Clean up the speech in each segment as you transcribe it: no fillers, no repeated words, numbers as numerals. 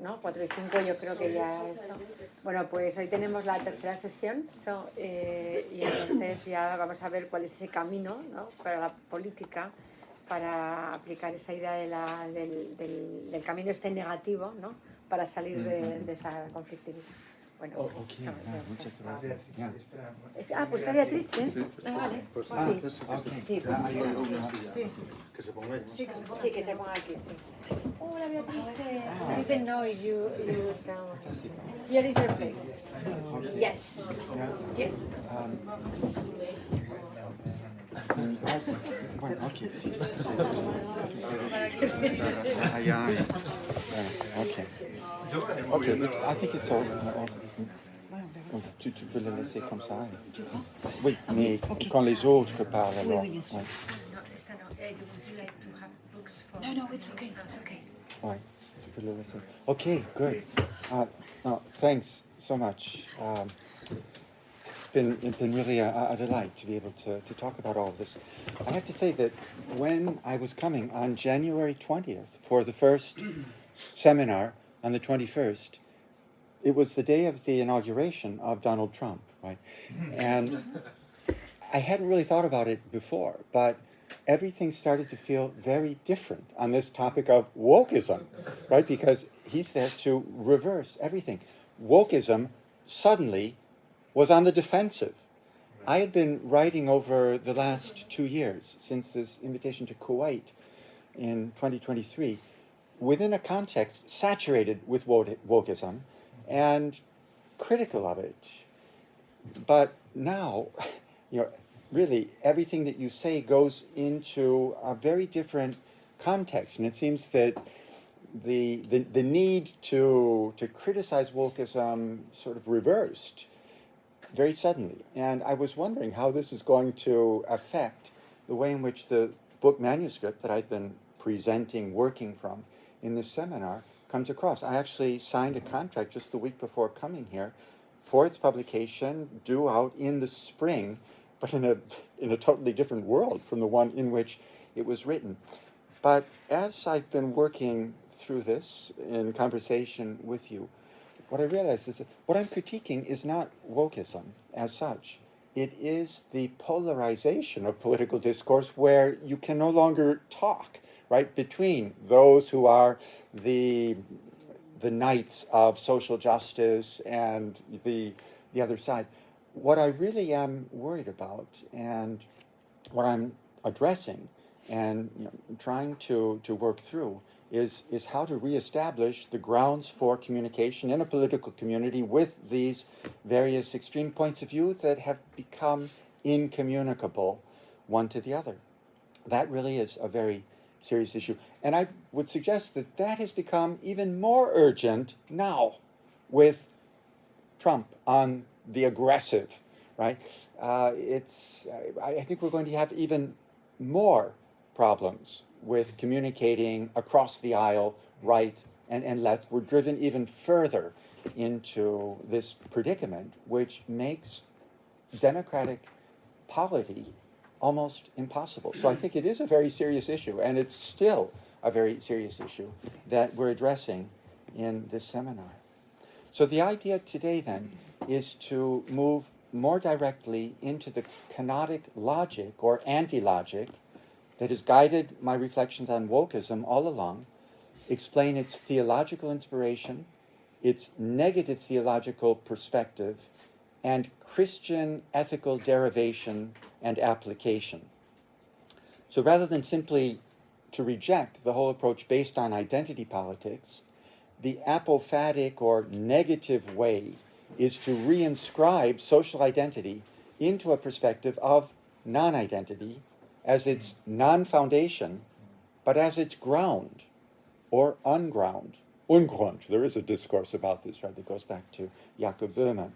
¿no? 4 y 5 yo creo que ya esto. Bueno, pues hoy tenemos la tercera sesión y entonces ya vamos a ver cuál es ese camino, ¿no? Para la política, para aplicar esa idea del camino este negativo, ¿no? Para salir de esa conflictividad. Bueno, muchas gracias. pues está Beatrice, ¿eh? Sí, Vale. pues Sí, que se ponga ahí. Sí, que se ponga aquí, sí. Hola Beatrice. I didn't know if you would come. Here is your place. Yes. Yes. Bueno, ok, sí. Ok, I think it's all. Tu peux le laisser comme ça. Oui, mais quand les autres parlent, alors. No, esta no. Would you like to have books for? No, it's okay. It's okay. Ouais, tu peux le laisser. Okay, good. No, thanks so much. It's been really a delight to be able to talk about all of this. I have to say that when I was coming on January 20th for the first seminar on the 21st, it was the day of the inauguration of Donald Trump, right? And I hadn't really thought about it before, but everything started to feel very different on this topic of wokeism, right? Because he's there to reverse everything. Wokeism suddenly was on the defensive. I had been writing over the last 2 years, since this invitation to Kuwait in 2023, within a context saturated with wokeism and critical of it. But now, really everything that you say goes into a very different context, and it seems that the need to criticize wokeism sort of reversed very suddenly. And I was wondering how this is going to affect the way in which the book manuscript that I've been presenting, working from in this seminar comes across. I actually signed a contract just the week before coming here for its publication, due out in the spring, but in a totally different world from the one in which it was written. But as I've been working through this in conversation with you, what I realized is that what I'm critiquing is not wokeism as such. It is the polarization of political discourse where you can no longer talk, right, between those who are the knights of social justice and the other side. What I really am worried about, and what I'm addressing and trying to work through, is how to reestablish the grounds for communication in a political community with these various extreme points of view that have become incommunicable one to the other. That really is a very serious issue. And I would suggest that that has become even more urgent now with Trump on the aggressive, right? I think we're going to have even more problems with communicating across the aisle, right and left. We're driven even further into this predicament, which makes democratic polity almost impossible. So I think it is a very serious issue, and it's still a very serious issue that we're addressing in this seminar. So the idea today then is to move more directly into the kenotic logic or anti-logic that has guided my reflections on wokeism all along, explain its theological inspiration, its negative theological perspective, and Christian ethical derivation and application. So rather than simply to reject the whole approach based on identity politics, the apophatic or negative way is to reinscribe social identity into a perspective of non-identity as its non-foundation, but as its ground or unground. Ungrund. There is a discourse about this, right, that goes back to Jakob Böhme.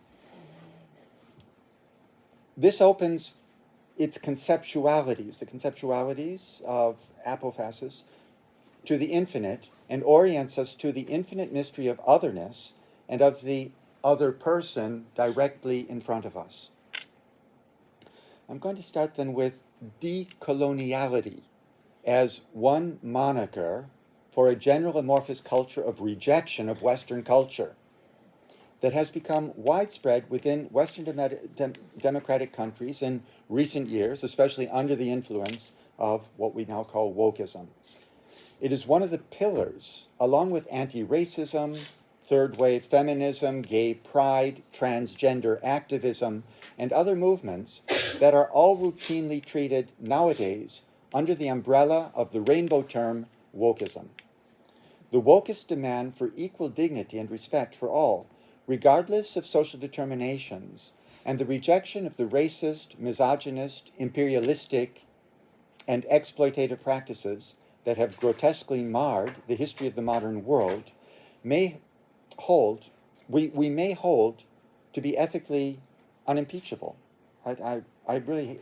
This opens its conceptualities, the conceptualities of apophasis, to the infinite, and orients us to the infinite mystery of otherness and of the other person directly in front of us. I'm going to start then with decoloniality as one moniker for a general amorphous culture of rejection of Western culture that has become widespread within Western democratic countries in recent years, especially under the influence of what we now call wokeism. It is one of the pillars, along with anti-racism, third-wave feminism, gay pride, transgender activism, and other movements that are all routinely treated nowadays under the umbrella of the rainbow term wokeism. The wokist demand for equal dignity and respect for all, regardless of social determinations, and the rejection of the racist, misogynist, imperialistic, and exploitative practices that have grotesquely marred the history of the modern world may hold, we may hold to be ethically unimpeachable. I really,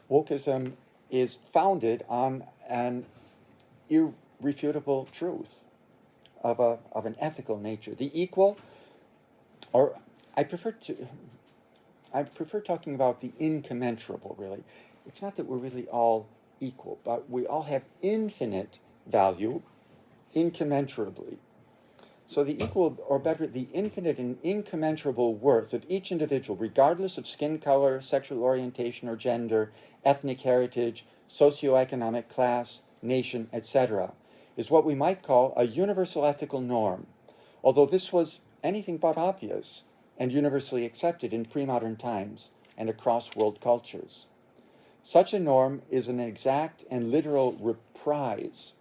wokeism is founded on an irrefutable truth of an ethical nature. The equal, or I prefer talking about the incommensurable, really. It's not that we're really all equal, but we all have infinite value incommensurably. So the equal, or better, the infinite and incommensurable worth of each individual, regardless of skin color, sexual orientation or gender, ethnic heritage, socioeconomic class, nation, etc., is what we might call a universal ethical norm, although this was anything but obvious and universally accepted in pre-modern times and across world cultures. Such a norm is an exact and literal reprise,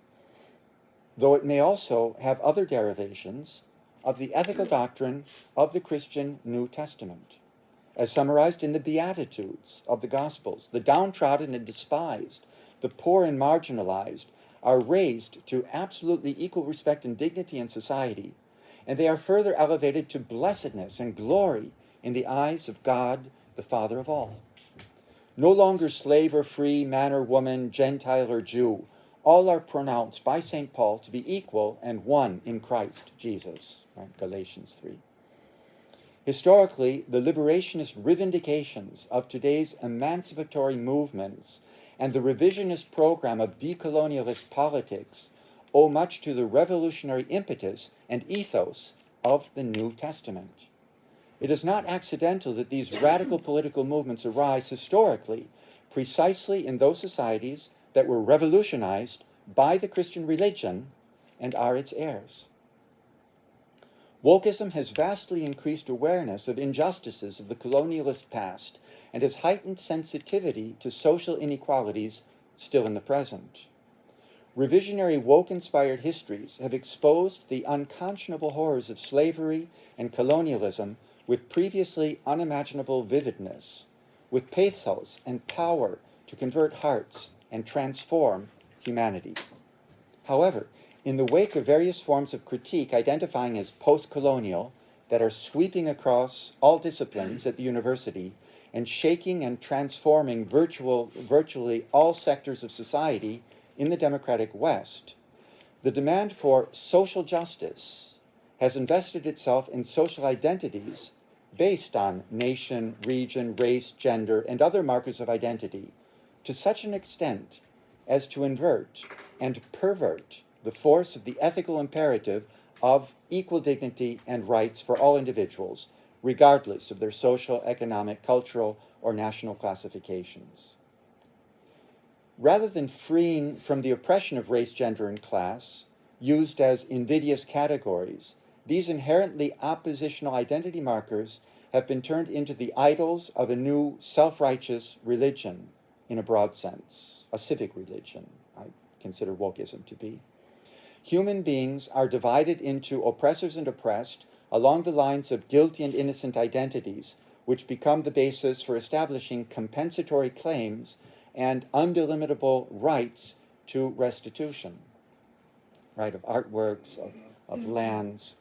though it may also have other derivations, of the ethical doctrine of the Christian New Testament. As summarized in the Beatitudes of the Gospels, the downtrodden and despised, the poor and marginalized, are raised to absolutely equal respect and dignity in society, and they are further elevated to blessedness and glory in the eyes of God, the Father of all. No longer slave or free, man or woman, Gentile or Jew, all are pronounced by St. Paul to be equal and one in Christ Jesus, right? Galatians 3. Historically, the liberationist revindications of today's emancipatory movements and the revisionist program of decolonialist politics owe much to the revolutionary impetus and ethos of the New Testament. It is not accidental that these radical political movements arise historically precisely in those societies that were revolutionized by the Christian religion and are its heirs. Wokeism has vastly increased awareness of injustices of the colonialist past and has heightened sensitivity to social inequalities still in the present. Revisionary woke-inspired histories have exposed the unconscionable horrors of slavery and colonialism with previously unimaginable vividness, with pathos and power to convert hearts and transform humanity. However, in the wake of various forms of critique identifying as post-colonial that are sweeping across all disciplines at the university and shaking and transforming virtually all sectors of society in the democratic West, the demand for social justice has invested itself in social identities based on nation, region, race, gender, and other markers of identity to such an extent as to invert and pervert the force of the ethical imperative of equal dignity and rights for all individuals, regardless of their social, economic, cultural, or national classifications. Rather than freeing from the oppression of race, gender, and class, used as invidious categories, these inherently oppositional identity markers have been turned into the idols of a new self-righteous religion in a broad sense, a civic religion, I consider wokeism to be. Human beings are divided into oppressors and oppressed along the lines of guilty and innocent identities, which become the basis for establishing compensatory claims and undelimitable rights to restitution, right, of artworks, of lands.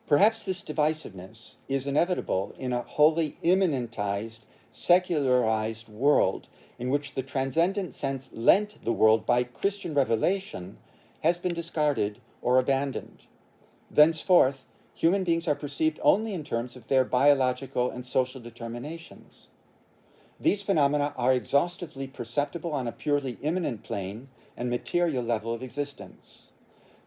Perhaps this divisiveness is inevitable in a wholly immanentized, secularized world in which the transcendent sense lent the world by Christian revelation has been discarded or abandoned. Thenceforth, human beings are perceived only in terms of their biological and social determinations. These phenomena are exhaustively perceptible on a purely immanent plane and material level of existence.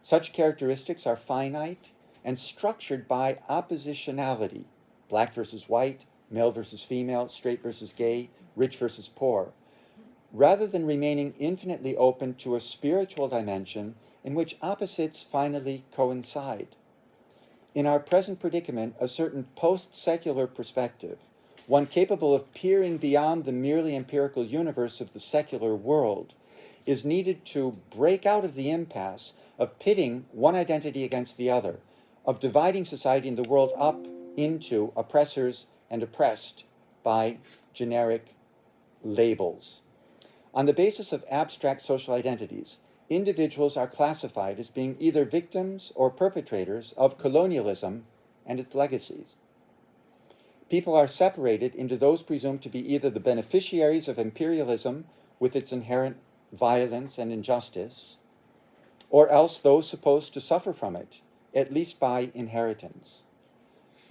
Such characteristics are finite and structured by oppositionality, black versus white, male versus female, straight versus gay, rich versus poor, rather than remaining infinitely open to a spiritual dimension in which opposites finally coincide. In our present predicament, a certain post-secular perspective, one capable of peering beyond the merely empirical universe of the secular world, is needed to break out of the impasse of pitting one identity against the other, of dividing society and the world up into oppressors and oppressed by generic labels. On the basis of abstract social identities, individuals are classified as being either victims or perpetrators of colonialism and its legacies. People are separated into those presumed to be either the beneficiaries of imperialism with its inherent violence and injustice, or else those supposed to suffer from it, at least by inheritance.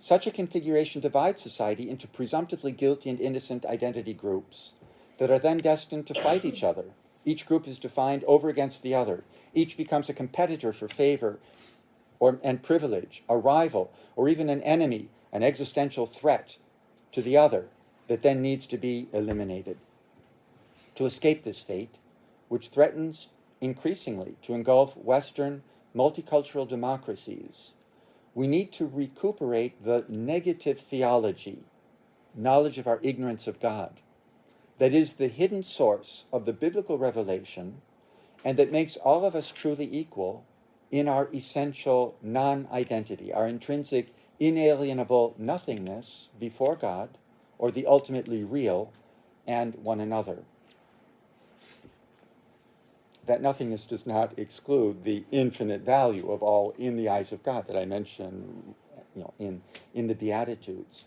Such a configuration divides society into presumptively guilty and innocent identity groups that are then destined to fight each other. Each group is defined over against the other. Each becomes a competitor for favor and privilege, a rival, or even an enemy, an existential threat to the other that then needs to be eliminated. To escape this fate, which threatens increasingly to engulf Western multicultural democracies, we need to recuperate the negative theology, knowledge of our ignorance of God, that is the hidden source of the biblical revelation and that makes all of us truly equal in our essential non-identity, our intrinsic inalienable nothingness before God or the ultimately real and one another. That nothingness does not exclude the infinite value of all in the eyes of God that I mentioned, in the Beatitudes.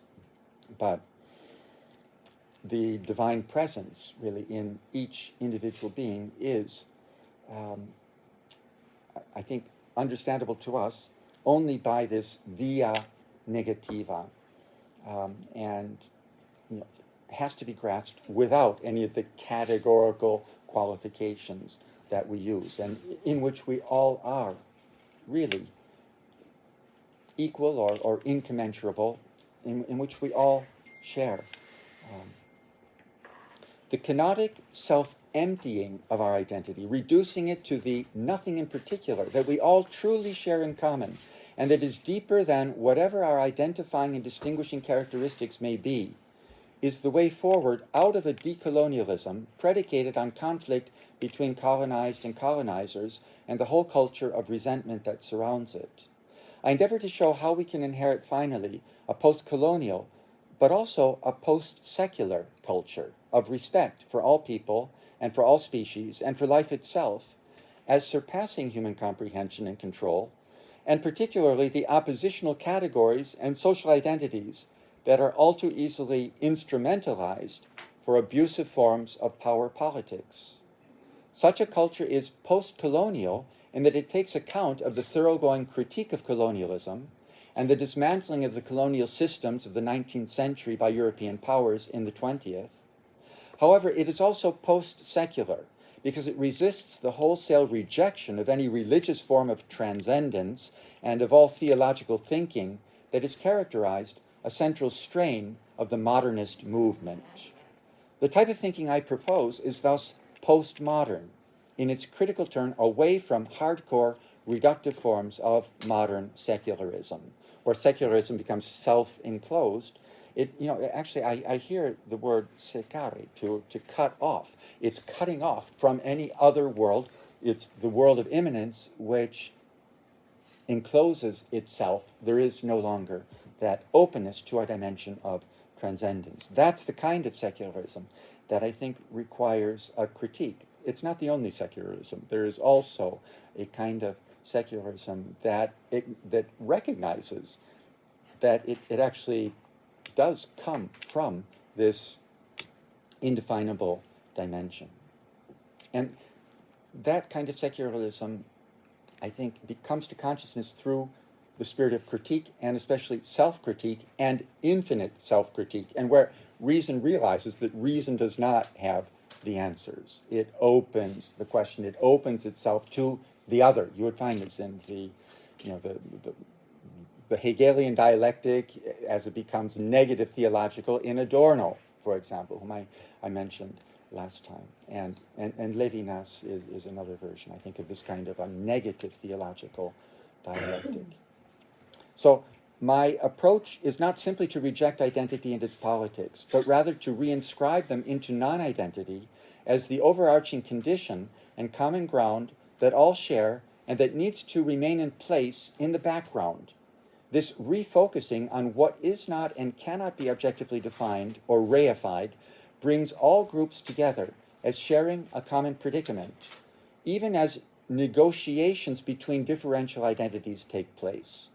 But the divine presence, really, in each individual being is, I think, understandable to us only by this via negativa, and has to be grasped without any of the categorical qualifications that we use, and in which we all are really equal or incommensurable, in which we all share. The kenotic self-emptying of our identity, reducing it to the nothing in particular that we all truly share in common, and that is deeper than whatever our identifying and distinguishing characteristics may be, is the way forward out of a decolonialism predicated on conflict between colonized and colonizers and the whole culture of resentment that surrounds it. I endeavor to show how we can inherit finally a post-colonial, but also a post-secular culture of respect for all people and for all species and for life itself as surpassing human comprehension and control, and particularly the oppositional categories and social identities that are all too easily instrumentalized for abusive forms of power politics. Such a culture is post-colonial in that it takes account of the thoroughgoing critique of colonialism and the dismantling of the colonial systems of the 19th century by European powers in the 20th. However, it is also post-secular because it resists the wholesale rejection of any religious form of transcendence and of all theological thinking that has characterized a central strain of the modernist movement. The type of thinking I propose is thus postmodern, in its critical turn away from hardcore reductive forms of modern secularism, where secularism becomes self-enclosed. Actually, I hear the word secare, to cut off. It's cutting off from any other world. It's the world of immanence, which encloses itself. There is no longer that openness to our dimension of transcendence. That's the kind of secularism that I think requires a critique. It's not the only secularism. There is also a kind of secularism that recognizes that it actually does come from this indefinable dimension. And that kind of secularism, I think, comes to consciousness through the spirit of critique, and especially self-critique and infinite self-critique, and where reason realizes that reason does not have the answers. It opens the question. It opens itself to the other. You would find this in the Hegelian dialectic as it becomes negative theological in Adorno, for example, whom I mentioned last time. And Levinas is another version, I think, of this kind of a negative theological dialectic. So my approach is not simply to reject identity and its politics, but rather to reinscribe them into non-identity as the overarching condition and common ground that all share and that needs to remain in place in the background. This refocusing on what is not and cannot be objectively defined or reified brings all groups together as sharing a common predicament, even as negotiations between differential identities take place.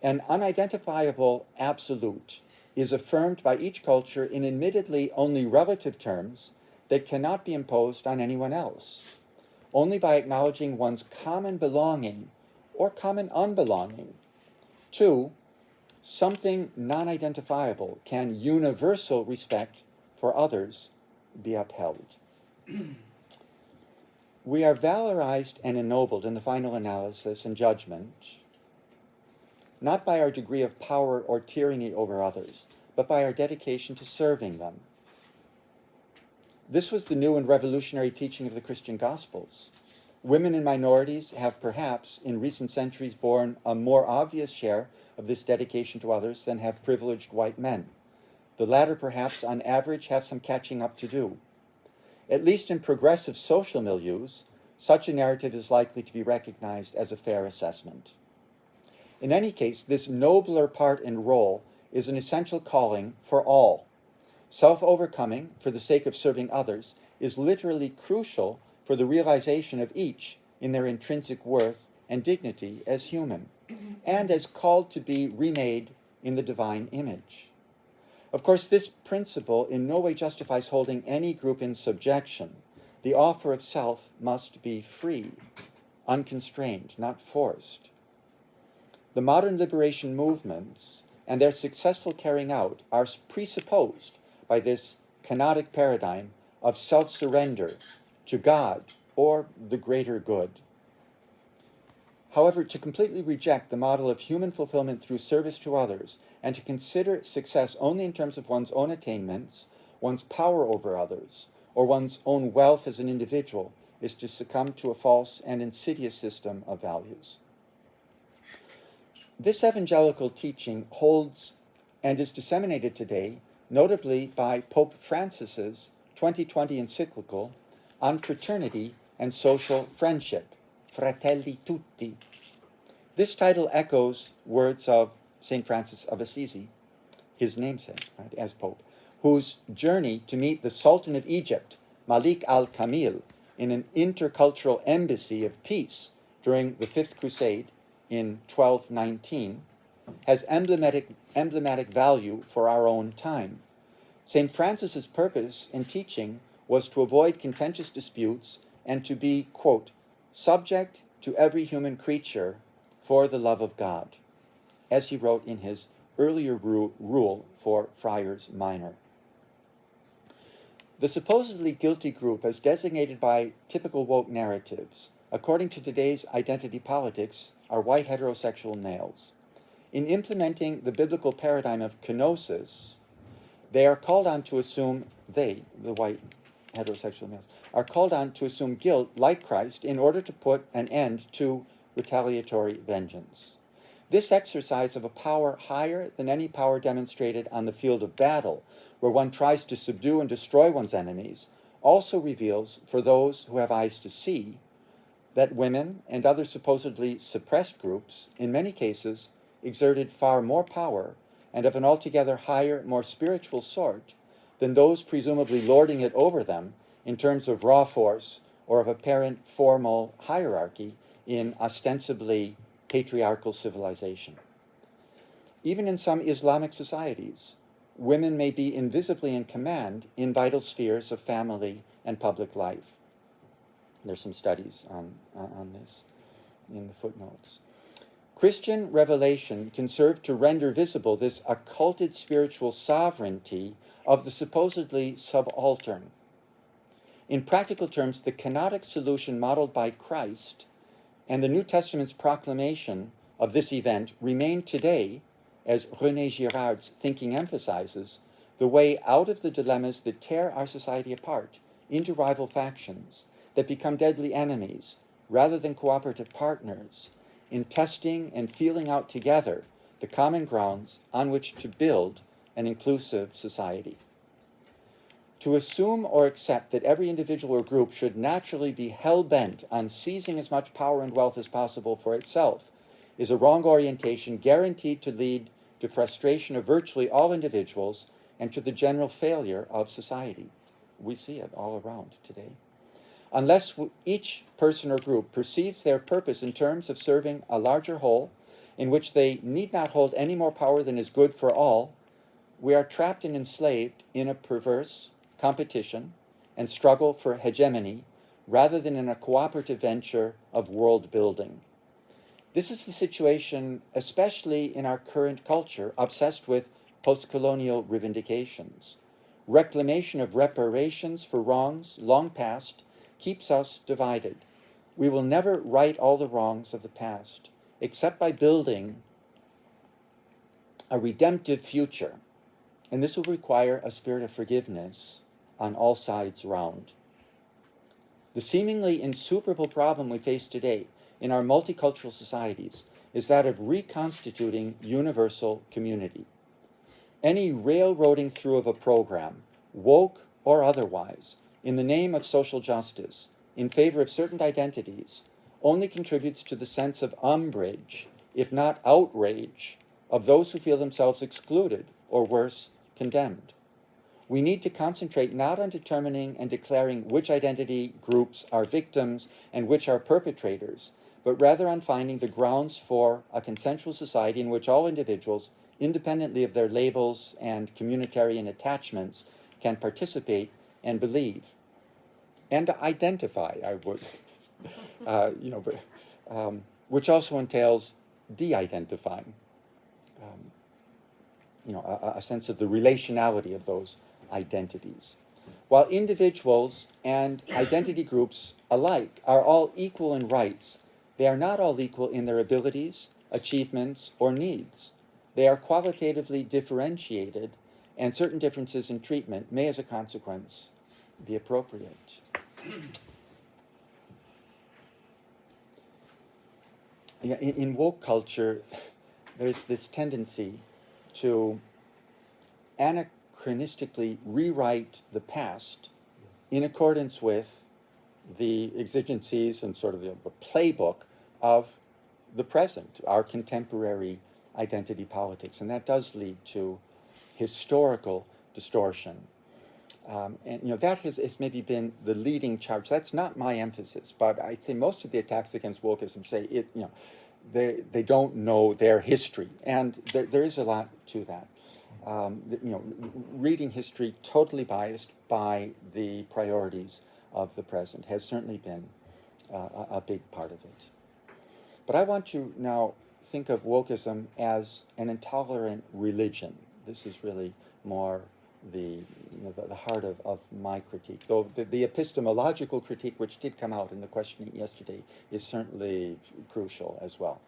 An unidentifiable absolute is affirmed by each culture in admittedly only relative terms that cannot be imposed on anyone else, only by acknowledging one's common belonging or common unbelonging. 2, something non-identifiable can universal respect for others be upheld. We are valorized and ennobled in the final analysis and judgment, not by our degree of power or tyranny over others, but by our dedication to serving them. This was the new and revolutionary teaching of the Christian Gospels. Women and minorities have perhaps in recent centuries borne a more obvious share of this dedication to others than have privileged white men. The latter perhaps on average have some catching up to do. At least in progressive social milieus, such a narrative is likely to be recognized as a fair assessment. In any case, this nobler part and role is an essential calling for all. Self-overcoming for the sake of serving others is literally crucial for the realization of each in their intrinsic worth and dignity as human, and as called to be remade in the divine image. Of course, this principle in no way justifies holding any group in subjection. The offer of self must be free, unconstrained, not forced. The modern liberation movements and their successful carrying out are presupposed by this kenotic paradigm of self-surrender to God or the greater good. However, to completely reject the model of human fulfillment through service to others and to consider success only in terms of one's own attainments, one's power over others, or one's own wealth as an individual is to succumb to a false and insidious system of values. This evangelical teaching holds and is disseminated today, notably by Pope Francis's 2020 encyclical on fraternity and social friendship, Fratelli Tutti. This title echoes words of St. Francis of Assisi, his namesake, right, as Pope, whose journey to meet the Sultan of Egypt, Malik al-Kamil, in an intercultural embassy of peace during the Fifth Crusade in 1219, has emblematic value for our own time. St. Francis's purpose in teaching was to avoid contentious disputes and to be, quote, subject to every human creature for the love of God, as he wrote in his earlier rule for Friars Minor. The supposedly guilty group, as designated by typical woke narratives, according to today's identity politics, are white heterosexual males. In implementing the biblical paradigm of kenosis, they are called on to assume, the white heterosexual males, are called on to assume guilt like Christ in order to put an end to retaliatory vengeance. This exercise of a power higher than any power demonstrated on the field of battle, where one tries to subdue and destroy one's enemies, also reveals, for those who have eyes to see, that women and other supposedly suppressed groups, in many cases, exerted far more power and of an altogether higher, more spiritual sort than those presumably lording it over them in terms of raw force or of apparent formal hierarchy in ostensibly patriarchal civilization. Even in some Islamic societies, women may be invisibly in command in vital spheres of family and public life. There's some studies on this in the footnotes. Christian revelation can serve to render visible this occulted spiritual sovereignty of the supposedly subaltern. In practical terms, the kenotic solution modeled by Christ and the New Testament's proclamation of this event remain today, as René Girard's thinking emphasizes, the way out of the dilemmas that tear our society apart into rival factions that become deadly enemies rather than cooperative partners in testing and feeling out together the common grounds on which to build an inclusive society. To assume or accept that every individual or group should naturally be hell-bent on seizing as much power and wealth as possible for itself is a wrong orientation guaranteed to lead to frustration of virtually all individuals and to the general failure of society. We see it all around today. Unless each person or group perceives their purpose in terms of serving a larger whole, in which they need not hold any more power than is good for all, we are trapped and enslaved in a perverse competition and struggle for hegemony rather than in a cooperative venture of world building. This is the situation, especially in our current culture, obsessed with post-colonial reivindications. Reclamation of reparations for wrongs long past keeps us divided. We will never right all the wrongs of the past, except by building a redemptive future. And this will require a spirit of forgiveness on all sides round. The seemingly insuperable problem we face today in our multicultural societies is that of reconstituting universal community. Any railroading through of a program, woke or otherwise, in the name of social justice, in favor of certain identities, only contributes to the sense of umbrage, if not outrage, of those who feel themselves excluded, or worse, condemned. We need to concentrate not on determining and declaring which identity groups are victims and which are perpetrators, but rather on finding the grounds for a consensual society in which all individuals, independently of their labels and communitarian attachments, can participate and believe and identify, I would, which also entails de-identifying, a sense of the relationality of those identities. While individuals and identity groups alike are all equal in rights, they are not all equal in their abilities, achievements, or needs. They are qualitatively differentiated, and certain differences in treatment may, as a consequence, be appropriate. In woke culture, there's this tendency to anachronistically rewrite the past in accordance with the exigencies and sort of the playbook of the present, our contemporary identity politics. And that does lead to historical distortion. And that has maybe been the leading charge. That's not my emphasis, but I'd say most of the attacks against wokeism say they don't know their history, and there is a lot to that. Reading history totally biased by the priorities of the present has certainly been a big part of it. But I want to now think of wokeism as an intolerant religion. This is really more the heart of my critique. Though the epistemological critique, which did come out in the questioning yesterday, is certainly crucial as well.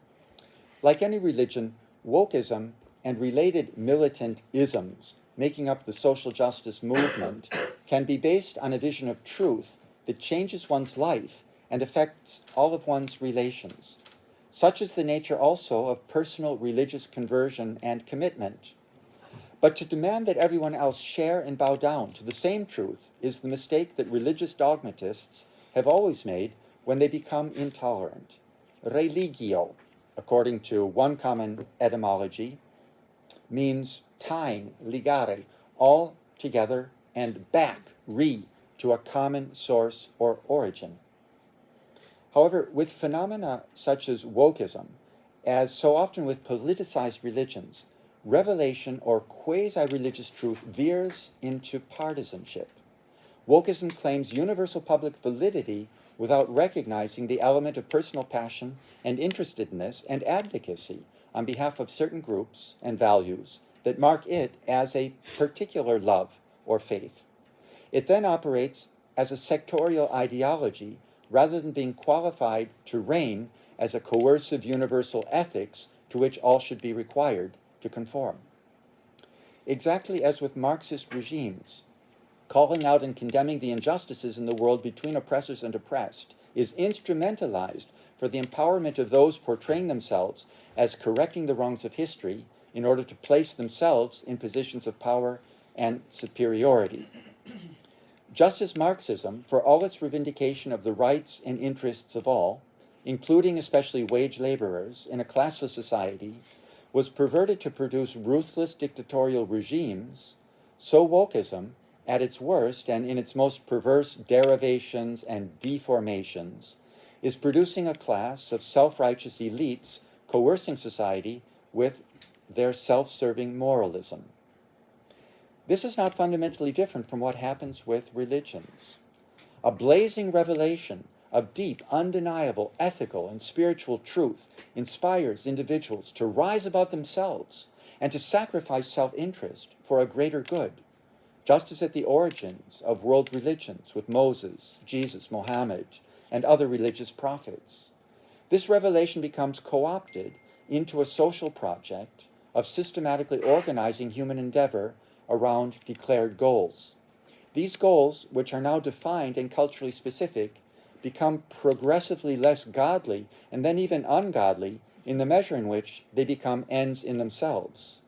Like any religion, wokeism and related militant isms making up the social justice movement can be based on a vision of truth that changes one's life and affects all of one's relations. Such is the nature also of personal religious conversion and commitment. But to demand that everyone else share and bow down to the same truth is the mistake that religious dogmatists have always made when they become intolerant. Religio, according to one common etymology, means tying, ligare, all together and back, to a common source or origin. However, with phenomena such as wokeism, as so often with politicized religions, revelation or quasi-religious truth veers into partisanship. Wokeism claims universal public validity without recognizing the element of personal passion and interestedness and advocacy on behalf of certain groups and values that mark it as a particular love or faith. It then operates as a sectorial ideology rather than being qualified to reign as a coercive universal ethics to which all should be required to conform. Exactly as with Marxist regimes, calling out and condemning the injustices in the world between oppressors and oppressed is instrumentalized for the empowerment of those portraying themselves as correcting the wrongs of history in order to place themselves in positions of power and superiority. Just as Marxism, for all its revindication of the rights and interests of all, including especially wage laborers in a classless society, was perverted to produce ruthless dictatorial regimes, so wokeism, at its worst and in its most perverse derivations and deformations, is producing a class of self-righteous elites coercing society with their self-serving moralism. This is not fundamentally different from what happens with religions. A blazing revelation of deep, undeniable ethical and spiritual truth inspires individuals to rise above themselves and to sacrifice self-interest for a greater good, just as at the origins of world religions with Moses, Jesus, Mohammed, and other religious prophets. This revelation becomes co-opted into a social project of systematically organizing human endeavor around declared goals. These goals, which are now defined and culturally specific, become progressively less godly and then even ungodly in the measure in which they become ends in themselves.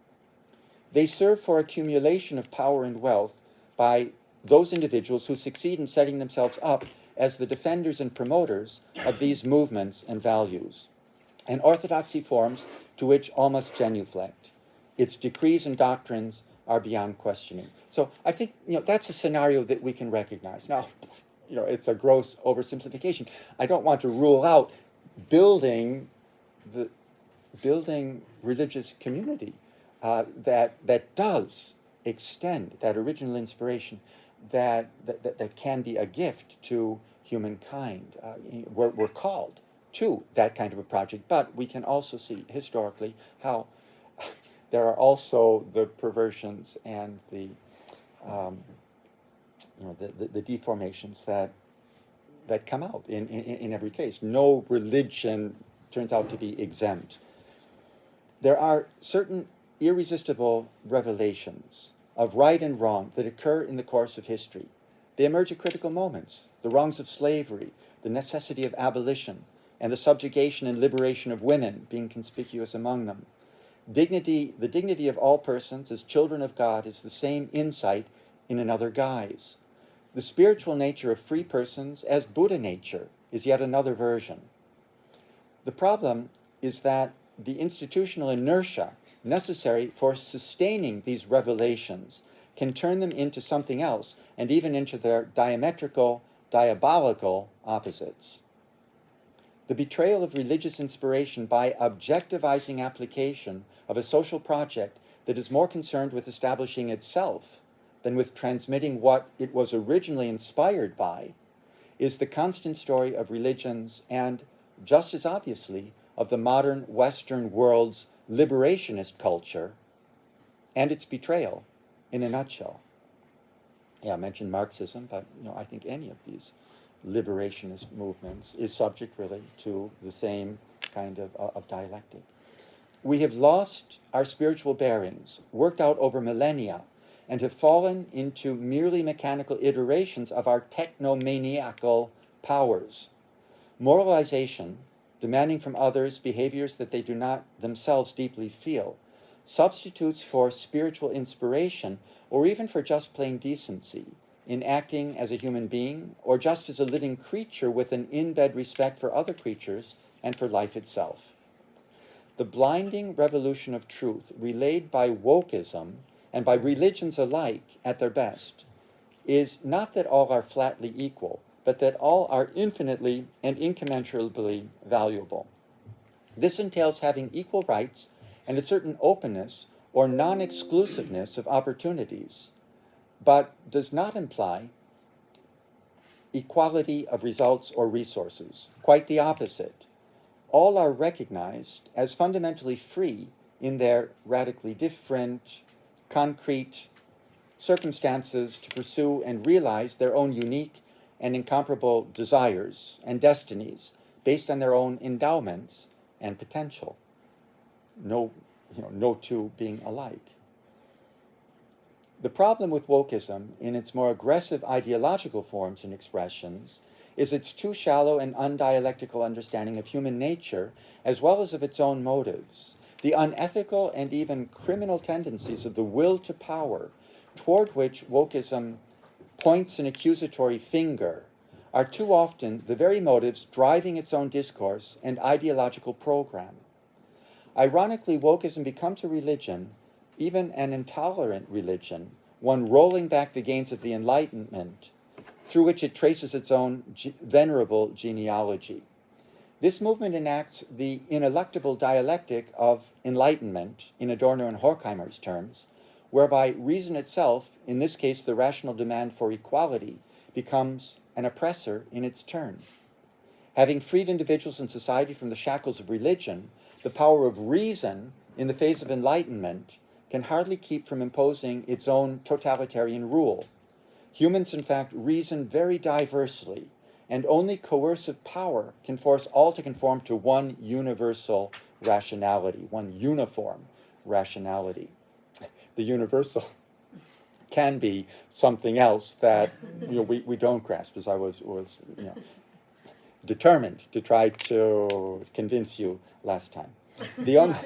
They serve for accumulation of power and wealth by those individuals who succeed in setting themselves up as the defenders and promoters of these movements and values. An orthodoxy forms to which all must genuflect. Its decrees and doctrines are beyond questioning. So I think that's a scenario that we can recognize. Now, it's a gross oversimplification. I don't want to rule out building religious community that does extend that original inspiration that can be a gift to humankind. We're called to that kind of a project, but we can also see historically how there are also the perversions and the deformations that come out in every case. No religion turns out to be exempt. There are certain irresistible revelations of right and wrong that occur in the course of history. They emerge at critical moments: the wrongs of slavery, the necessity of abolition, and the subjugation and liberation of women being conspicuous among them. The dignity of all persons as children of God is the same insight in another guise. The spiritual nature of free persons as Buddha nature is yet another version. The problem is that the institutional inertia necessary for sustaining these revelations can turn them into something else, and even into their diametrical, diabolical opposites. The betrayal of religious inspiration by objectivizing application of a social project that is more concerned with establishing itself than with transmitting what it was originally inspired by is the constant story of religions and, just as obviously, of the modern Western world's liberationist culture and its betrayal in a nutshell. Yeah, I mentioned Marxism, but I think any of these liberationist movements is subject really to the same kind of dialectic. We have lost our spiritual bearings, worked out over millennia, and have fallen into merely mechanical iterations of our technomaniacal powers. Moralization, demanding from others behaviors that they do not themselves deeply feel, substitutes for spiritual inspiration or even for just plain decency in acting as a human being or just as a living creature with an in-bed respect for other creatures and for life itself. The blinding revolution of truth relayed by wokeism and by religions alike at their best is not that all are flatly equal, but that all are infinitely and incommensurably valuable. This entails having equal rights and a certain openness or non-exclusiveness of opportunities, but does not imply equality of results or resources. Quite the opposite. All are recognized as fundamentally free in their radically different, concrete circumstances to pursue and realize their own unique and incomparable desires and destinies based on their own endowments and potential. No two being alike. The problem with wokeism in its more aggressive ideological forms and expressions is its too shallow and undialectical understanding of human nature as well as of its own motives. The unethical and even criminal tendencies of the will to power toward which wokeism points an accusatory finger are too often the very motives driving its own discourse and ideological program. Ironically, wokeism becomes a religion, even an intolerant religion, one rolling back the gains of the Enlightenment, through which it traces its own venerable genealogy. This movement enacts the ineluctable dialectic of enlightenment, in Adorno and Horkheimer's terms, whereby reason itself, in this case the rational demand for equality, becomes an oppressor in its turn. Having freed individuals and society from the shackles of religion, the power of reason in the phase of enlightenment can hardly keep from imposing its own totalitarian rule. Humans, in fact, reason very diversely, and only coercive power can force all to conform to one universal rationality, one uniform rationality. The universal can be something else that we don't grasp, as I was determined to try to convince you last time. The only,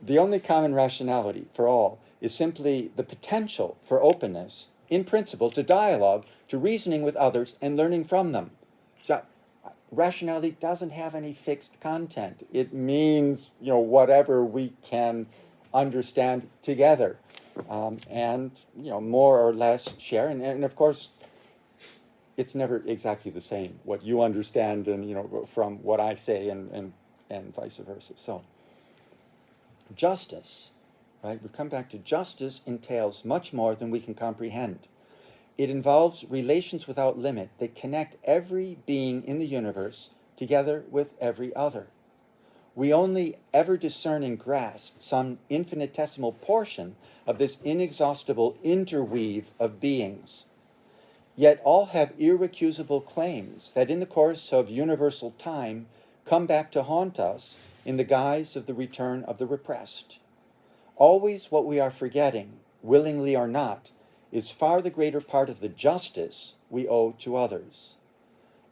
the only common rationality for all is simply the potential for openness, in principle, to dialogue, to reasoning with others, and learning from them. So, rationality doesn't have any fixed content. It means, whatever we can understand together, and more or less share. And of course, it's never exactly the same what you understand and from what I say, and vice versa. So, justice, right? We come back to justice entails much more than we can comprehend. It involves relations without limit that connect every being in the universe together with every other. We only ever discern and grasp some infinitesimal portion of this inexhaustible interweave of beings. Yet all have irrecusable claims that in the course of universal time come back to haunt us in the guise of the return of the repressed. Always what we are forgetting, willingly or not, is far the greater part of the justice we owe to others.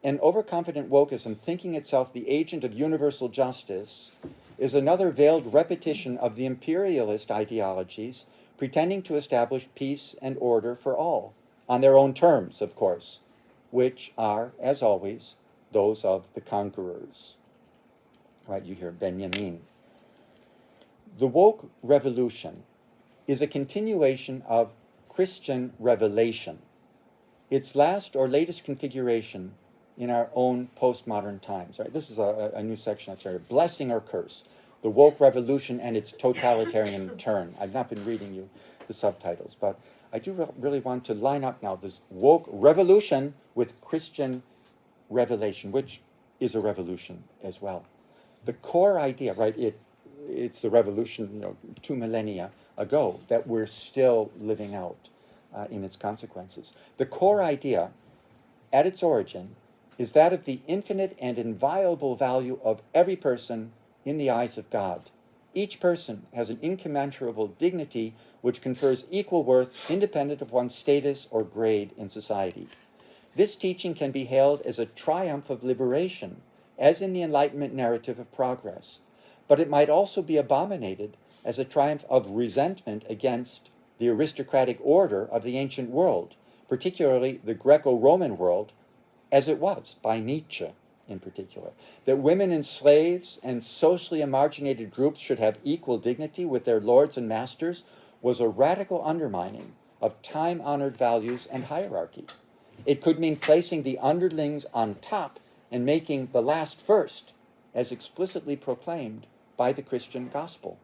An overconfident wokeism, thinking itself the agent of universal justice, is another veiled repetition of the imperialist ideologies pretending to establish peace and order for all, on their own terms, of course, which are, as always, those of the conquerors. Right, you hear Benjamin. The woke revolution is a continuation of Christian revelation, its last or latest configuration in our own postmodern times. Right? This is a new section I've started, Blessing or Curse, the woke revolution and its totalitarian turn. I've not been reading you the subtitles, but I do really want to line up now this woke revolution with Christian revelation, which is a revolution as well. The core idea, right, it's the revolution 2 millennia ago that we're still living out in its consequences. The core idea, at its origin, is that of the infinite and inviolable value of every person in the eyes of God. Each person has an incommensurable dignity which confers equal worth independent of one's status or grade in society. This teaching can be hailed as a triumph of liberation, as in the Enlightenment narrative of progress, but it might also be abominated as a triumph of resentment against the aristocratic order of the ancient world, particularly the Greco-Roman world, as it was by Nietzsche in particular. That women and slaves and socially emarginated groups should have equal dignity with their lords and masters was a radical undermining of time-honored values and hierarchy. It could mean placing the underlings on top and making the last first, as explicitly proclaimed by the Christian gospel.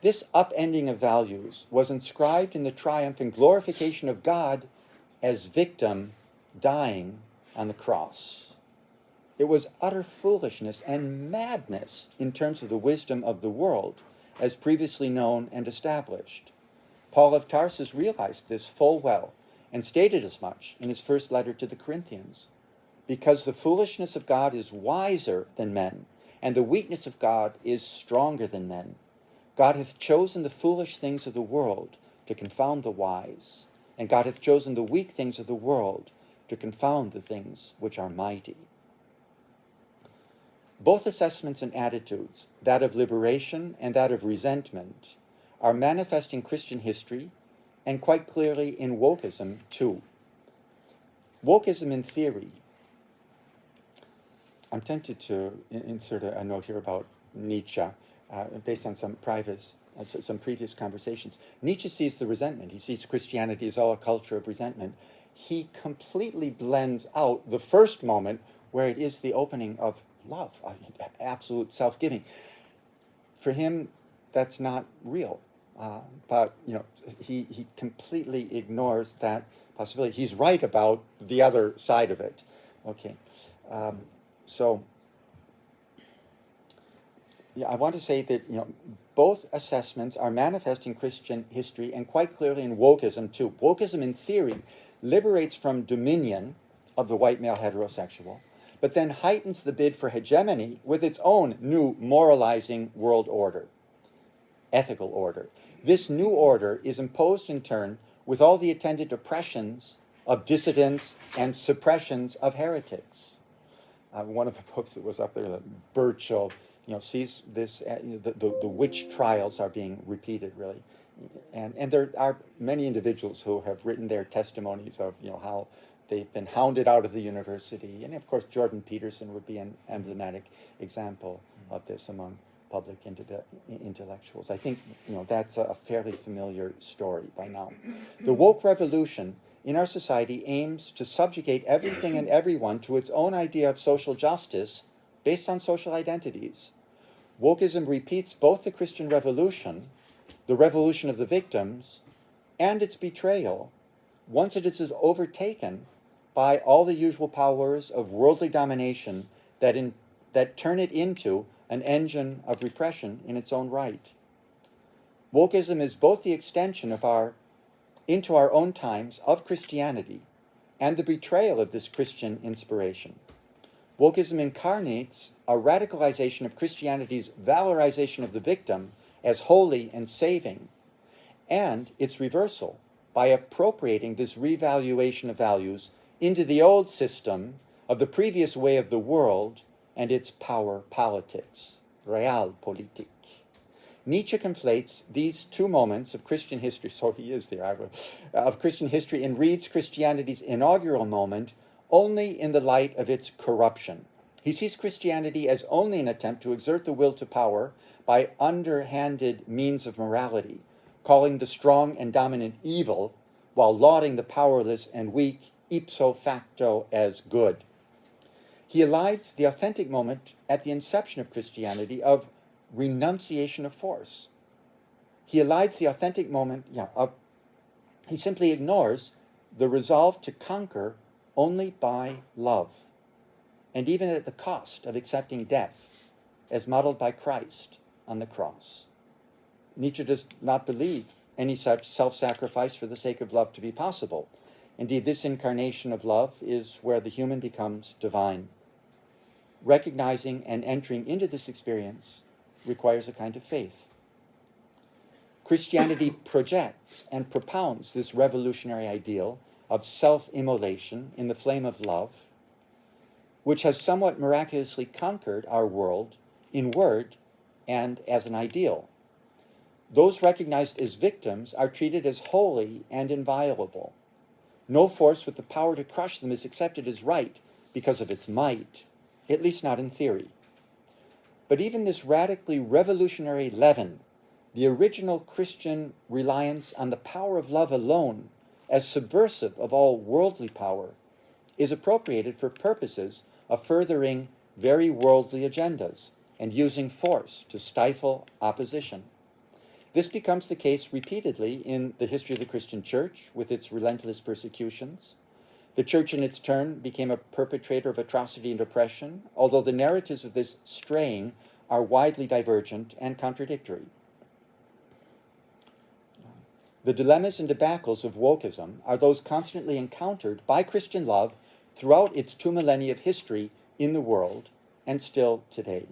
This upending of values was inscribed in the triumph and glorification of God as victim dying on the cross. It was utter foolishness and madness in terms of the wisdom of the world, as previously known and established. Paul of Tarsus realized this full well and stated as much in his first letter to the Corinthians. Because the foolishness of God is wiser than men, and the weakness of God is stronger than men. God hath chosen the foolish things of the world to confound the wise, and God hath chosen the weak things of the world to confound the things which are mighty. Both assessments and attitudes, that of liberation and that of resentment, are manifest in Christian history and quite clearly in wokeism too. Wokeism in theory. I'm tempted to insert a note here about Nietzsche, based on some previous conversations. Nietzsche sees the resentment. He sees Christianity as all a culture of resentment. He completely blends out the first moment where it is the opening of love, absolute self-giving. For him, that's not real. But he completely ignores that possibility. He's right about the other side of it. Okay, so I want to say that both assessments are manifest in Christian history and quite clearly in wokeism too. Wokeism, in theory, liberates from dominion of the white male heterosexual, but then heightens the bid for hegemony with its own new moralizing world order, ethical order. This new order is imposed in turn with all the attendant oppressions of dissidents and suppressions of heretics. One of the books that was up there, Burchell, sees this, the witch trials are being repeated, really. And there are many individuals who have written their testimonies of, how they've been hounded out of the university. And of course, Jordan Peterson would be an emblematic example of this among public intellectuals. I think, that's a fairly familiar story by now. The woke revolution in our society aims to subjugate everything and everyone to its own idea of social justice based on social identities. Wokeism repeats both the Christian Revolution, the revolution of the victims, and its betrayal once it is overtaken by all the usual powers of worldly domination that turn it into an engine of repression in its own right. Wokeism is both the extension into our own times of Christianity and the betrayal of this Christian inspiration. Wokeism incarnates a radicalization of Christianity's valorization of the victim as holy and saving, and its reversal by appropriating this revaluation of values into the old system of the previous way of the world and its power politics, realpolitik. Nietzsche conflates these two moments of Christian history, so he is there, of Christian history, and reads Christianity's inaugural moment only in the light of its corruption. He sees Christianity as only an attempt to exert the will to power by underhanded means of morality, calling the strong and dominant evil, while lauding the powerless and weak ipso facto as good. He elides the authentic moment at the inception of Christianity of renunciation of force. He elides the authentic moment, he simply ignores the resolve to conquer only by love, and even at the cost of accepting death, as modeled by Christ on the cross. Nietzsche does not believe any such self-sacrifice for the sake of love to be possible. Indeed, this incarnation of love is where the human becomes divine. Recognizing and entering into this experience requires a kind of faith. Christianity projects and propounds this revolutionary ideal of self-immolation in the flame of love, which has somewhat miraculously conquered our world in word and as an ideal. Those recognized as victims are treated as holy and inviolable. No force with the power to crush them is accepted as right because of its might, at least not in theory. But even this radically revolutionary leaven, the original Christian reliance on the power of love alone as subversive of all worldly power, is appropriated for purposes of furthering very worldly agendas and using force to stifle opposition. This becomes the case repeatedly in the history of the Christian Church, with its relentless persecutions. The Church, in its turn, became a perpetrator of atrocity and oppression, although the narratives of this straying are widely divergent and contradictory. The dilemmas and debacles of wokeism are those constantly encountered by Christian love throughout its 2 millennia of history in the world, and still today.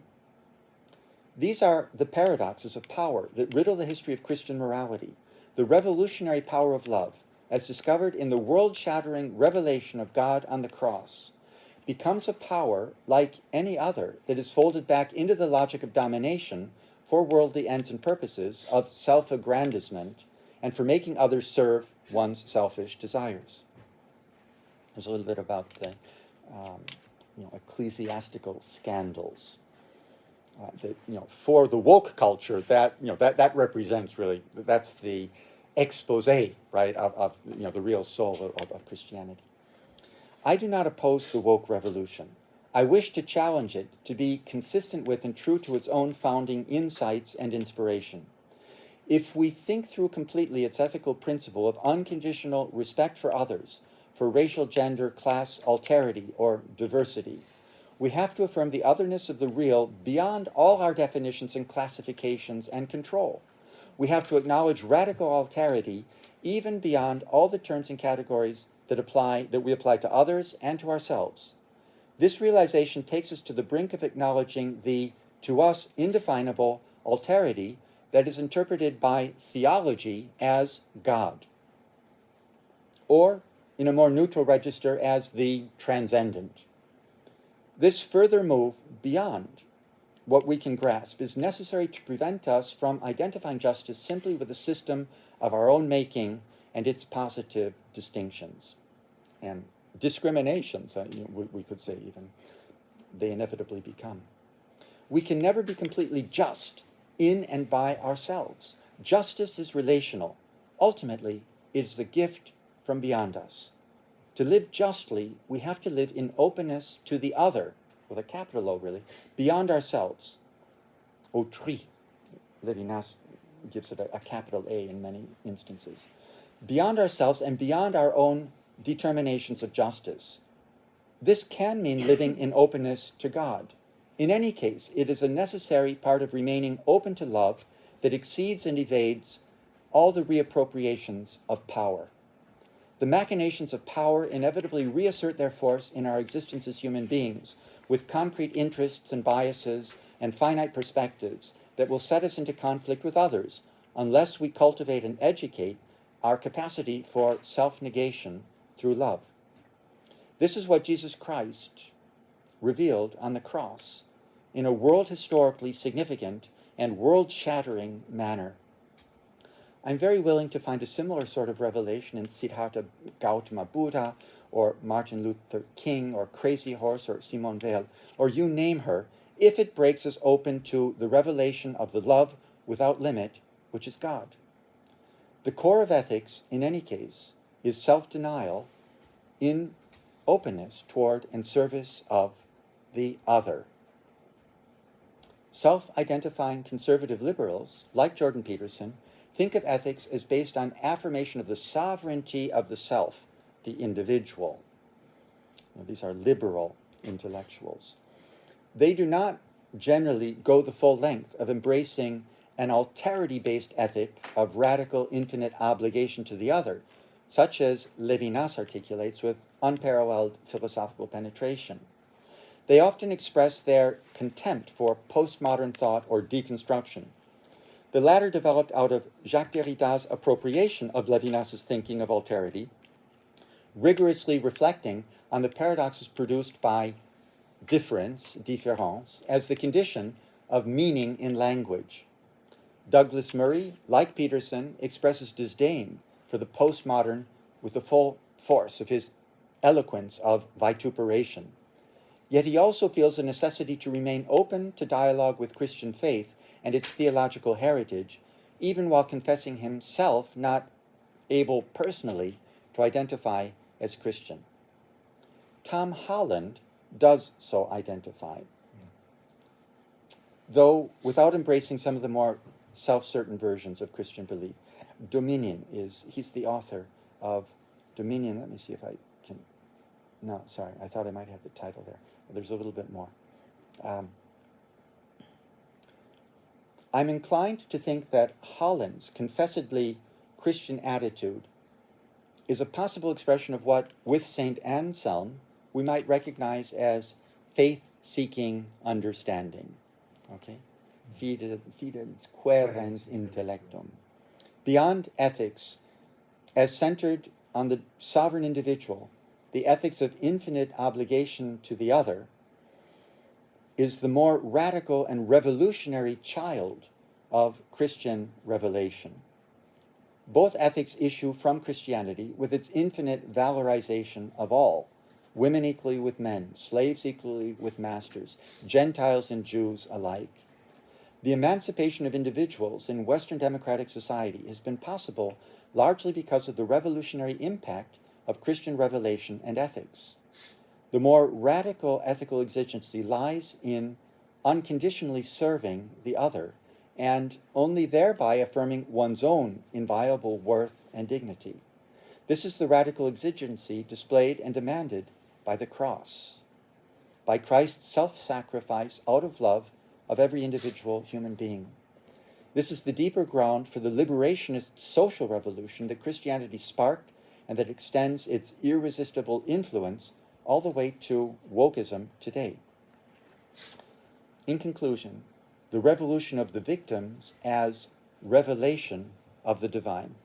These are the paradoxes of power that riddle the history of Christian morality. The revolutionary power of love, as discovered in the world-shattering revelation of God on the cross, becomes a power like any other that is folded back into the logic of domination for worldly ends and purposes, of self-aggrandizement, and for making others serve one's selfish desires. There's a little bit about the ecclesiastical scandals. That, for the woke culture, that represents really, that's the expose, right, of the real soul of Christianity. I do not oppose the woke revolution. I wish to challenge it to be consistent with and true to its own founding insights and inspiration. If we think through completely its ethical principle of unconditional respect for others, for racial, gender, class, alterity, or diversity, we have to affirm the otherness of the real beyond all our definitions and classifications and control. We have to acknowledge radical alterity even beyond all the terms and categories that we apply to others and to ourselves. This realization takes us to the brink of acknowledging the, to us, indefinable alterity that is interpreted by theology as God, or in a more neutral register as the transcendent. This further move beyond what we can grasp is necessary to prevent us from identifying justice simply with a system of our own making and its positive distinctions and discriminations, we could say even, they inevitably become. We can never be completely just in and by ourselves. Justice is relational. Ultimately, it is the gift from beyond us. To live justly, we have to live in openness to the other, with a capital O really, beyond ourselves. Autrui. Levinas gives it a capital A in many instances. Beyond ourselves and beyond our own determinations of justice. This can mean living in openness to God. In any case, it is a necessary part of remaining open to love that exceeds and evades all the reappropriations of power. The machinations of power inevitably reassert their force in our existence as human beings, with concrete interests and biases and finite perspectives that will set us into conflict with others unless we cultivate and educate our capacity for self-negation through love. This is what Jesus Christ revealed on the cross in a world historically significant and world-shattering manner. I'm very willing to find a similar sort of revelation in Siddhartha Gautama Buddha, or Martin Luther King, or Crazy Horse, or Simone Weil, or you name her, if it breaks us open to the revelation of the love without limit, which is God. The core of ethics, in any case, is self-denial in openness toward and service of the other. Self-identifying conservative liberals, like Jordan Peterson, think of ethics as based on affirmation of the sovereignty of the self, the individual. These are liberal intellectuals. They do not generally go the full length of embracing an alterity-based ethic of radical infinite obligation to the other, such as Levinas articulates with unparalleled philosophical penetration. They often express their contempt for postmodern thought or deconstruction. The latter developed out of Jacques Derrida's appropriation of Levinas's thinking of alterity, rigorously reflecting on the paradoxes produced by différence, as the condition of meaning in language. Douglas Murray, like Peterson, expresses disdain for the postmodern with the full force of his eloquence of vituperation. Yet he also feels a necessity to remain open to dialogue with Christian faith and its theological heritage, even while confessing himself not able personally to identify as Christian. Tom Holland does so identify, though without embracing some of the more self-certain versions of Christian belief. Dominion he's the author of Dominion. Let me see if I can, no, sorry, I thought I might have the title there. There's a little bit more. I'm inclined to think that Holland's confessedly Christian attitude is a possible expression of what, with St. Anselm, we might recognize as faith-seeking understanding. Okay? Fidens querens intellectum. Beyond ethics, as centered on the sovereign individual, the ethics of infinite obligation to the other, is the more radical and revolutionary child of Christian revelation. Both ethics issue from Christianity with its infinite valorization of all, women equally with men, slaves equally with masters, Gentiles and Jews alike. The emancipation of individuals in Western democratic society has been possible largely because of the revolutionary impact of Christian revelation and ethics. The more radical ethical exigency lies in unconditionally serving the other and only thereby affirming one's own inviolable worth and dignity. This is the radical exigency displayed and demanded by the cross, by Christ's self-sacrifice out of love of every individual human being. This is the deeper ground for the liberationist social revolution that Christianity sparked and that extends its irresistible influence all the way to wokeism today. In conclusion, the revolution of the victims as revelation of the divine.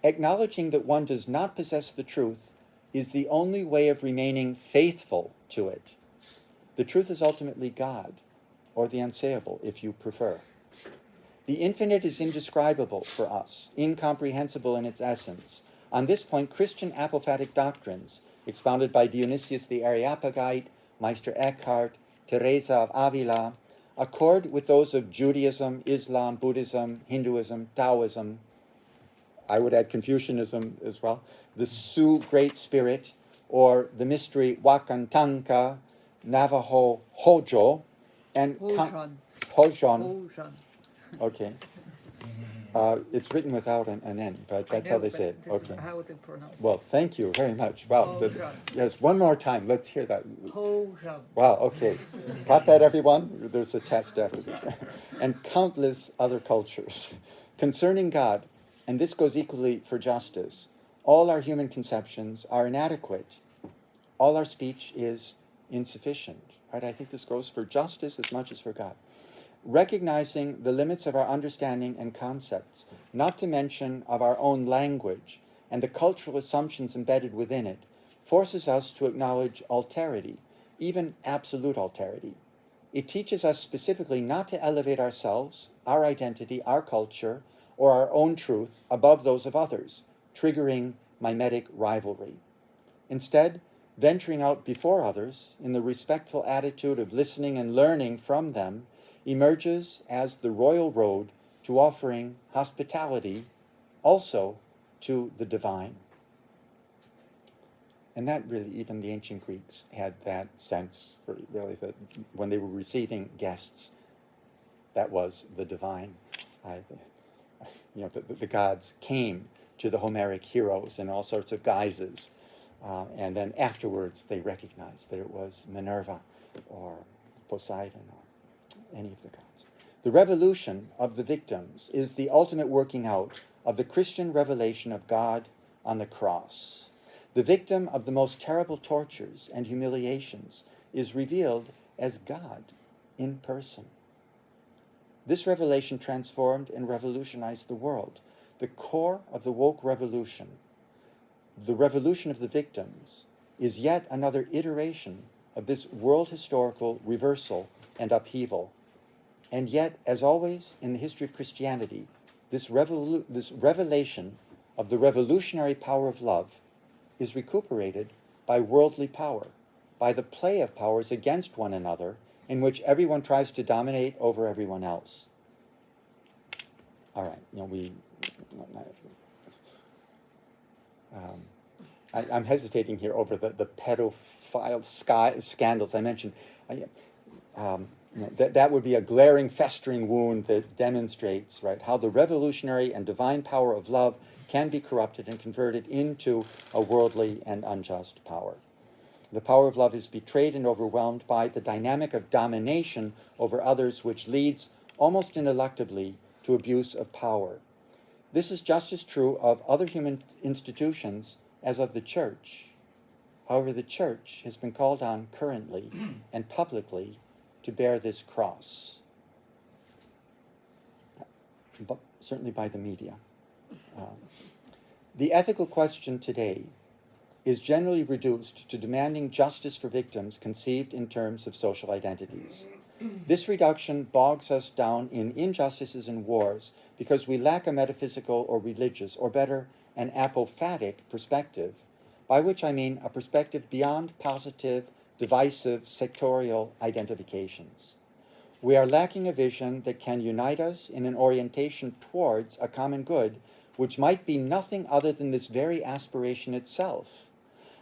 Acknowledging that one does not possess the truth is the only way of remaining faithful to it. The truth is ultimately God, or the unsayable, if you prefer. The infinite is indescribable for us, incomprehensible in its essence. On this point, Christian apophatic doctrines, expounded by Dionysius the Areopagite, Meister Eckhart, Teresa of Avila, accord with those of Judaism, Islam, Buddhism, Hinduism, Taoism, I would add Confucianism as well, the Sioux Great Spirit, or the mystery Wakantanka, Navajo Hojo, and Hojon. Okay. It's written without an N, but that's how they say it. Okay. How they pronounce it. Well, thank you very much. Wow. Yes, one more time. Let's hear that. Wow, okay. Got that, everyone? There's a test after this. And countless other cultures. Concerning God, and this goes equally for justice, all our human conceptions are inadequate. All our speech is insufficient. Right? I think this goes for justice as much as for God. Recognizing the limits of our understanding and concepts, not to mention of our own language and the cultural assumptions embedded within it, forces us to acknowledge alterity, even absolute alterity. It teaches us specifically not to elevate ourselves, our identity, our culture, or our own truth above those of others, triggering mimetic rivalry. Instead, venturing out before others in the respectful attitude of listening and learning from them emerges as the royal road to offering hospitality also to the divine. And that really, even the ancient Greeks had that sense, for really, that when they were receiving guests, that was the divine. The gods came to the Homeric heroes in all sorts of guises, and then afterwards they recognized that it was Minerva or Poseidon or any of the gods. The revolution of the victims is the ultimate working out of the Christian revelation of God on the cross. The victim of the most terrible tortures and humiliations is revealed as God in person. This revelation transformed and revolutionized the world. The core of the woke revolution, the revolution of the victims, is yet another iteration of this world historical reversal and upheaval. And yet, as always in the history of Christianity, this revelation of the revolutionary power of love is recuperated by worldly power, by the play of powers against one another, in which everyone tries to dominate over everyone else. All right, I'm hesitating here over the pedophile scandals I mentioned. That would be a glaring, festering wound that demonstrates, right, how the revolutionary and divine power of love can be corrupted and converted into a worldly and unjust power. The power of love is betrayed and overwhelmed by the dynamic of domination over others, which leads almost ineluctably to abuse of power. This is just as true of other human institutions as of the Church. However, the Church has been called on currently and publicly to bear this cross, but certainly by the media. The ethical question today is generally reduced to demanding justice for victims conceived in terms of social identities. This reduction bogs us down in injustices and wars because we lack a metaphysical or religious, or better, an apophatic perspective, by which I mean a perspective beyond positive, divisive, sectorial identifications. We are lacking a vision that can unite us in an orientation towards a common good, which might be nothing other than this very aspiration itself,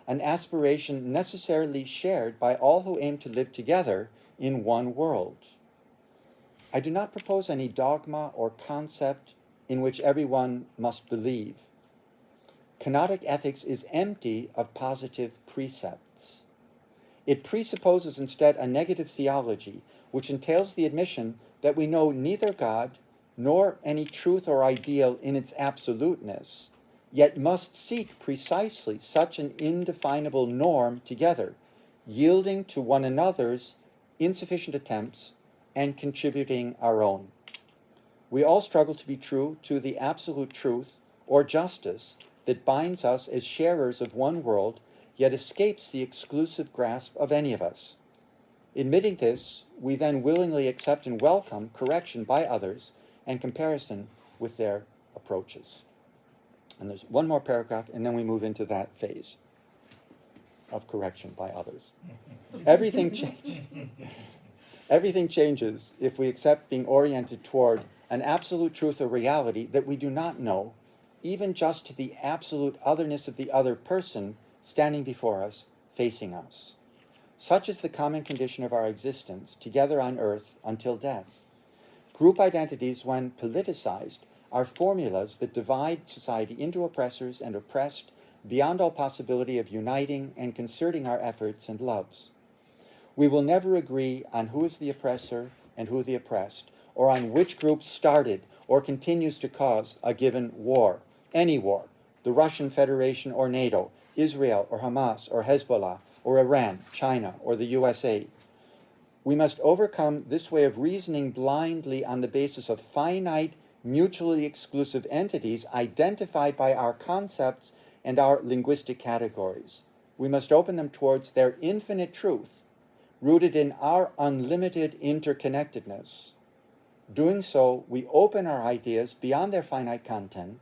an aspiration necessarily shared by all who aim to live together in one world. I do not propose any dogma or concept in which everyone must believe. Kenotic ethics is empty of positive precepts. It presupposes instead a negative theology, which entails the admission that we know neither God nor any truth or ideal in its absoluteness, yet must seek precisely such an indefinable norm together, yielding to one another's insufficient attempts and contributing our own. We all struggle to be true to the absolute truth or justice that binds us as sharers of one world, yet escapes the exclusive grasp of any of us. Admitting this, we then willingly accept and welcome correction by others and comparison with their approaches. And there's one more paragraph, and then we move into that phase of correction by others. Everything changes. Everything changes if we accept being oriented toward an absolute truth or reality that we do not know, even just to the absolute otherness of the other person standing before us, facing us. Such is the common condition of our existence, together on earth until death. Group identities, when politicized, are formulas that divide society into oppressors and oppressed beyond all possibility of uniting and concerting our efforts and loves. We will never agree on who is the oppressor and who the oppressed, or on which group started or continues to cause a given war, any war, the Russian Federation or NATO, Israel or Hamas or Hezbollah or Iran, China or the USA. We must overcome this way of reasoning blindly on the basis of finite, mutually exclusive entities identified by our concepts and our linguistic categories. We must open them towards their infinite truth, rooted in our unlimited interconnectedness. Doing so, we open our ideas beyond their finite content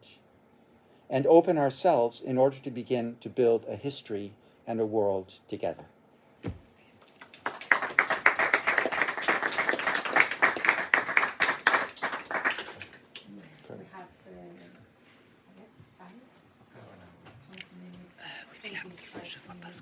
and open ourselves in order to begin to build a history and a world together. Je vois pas ce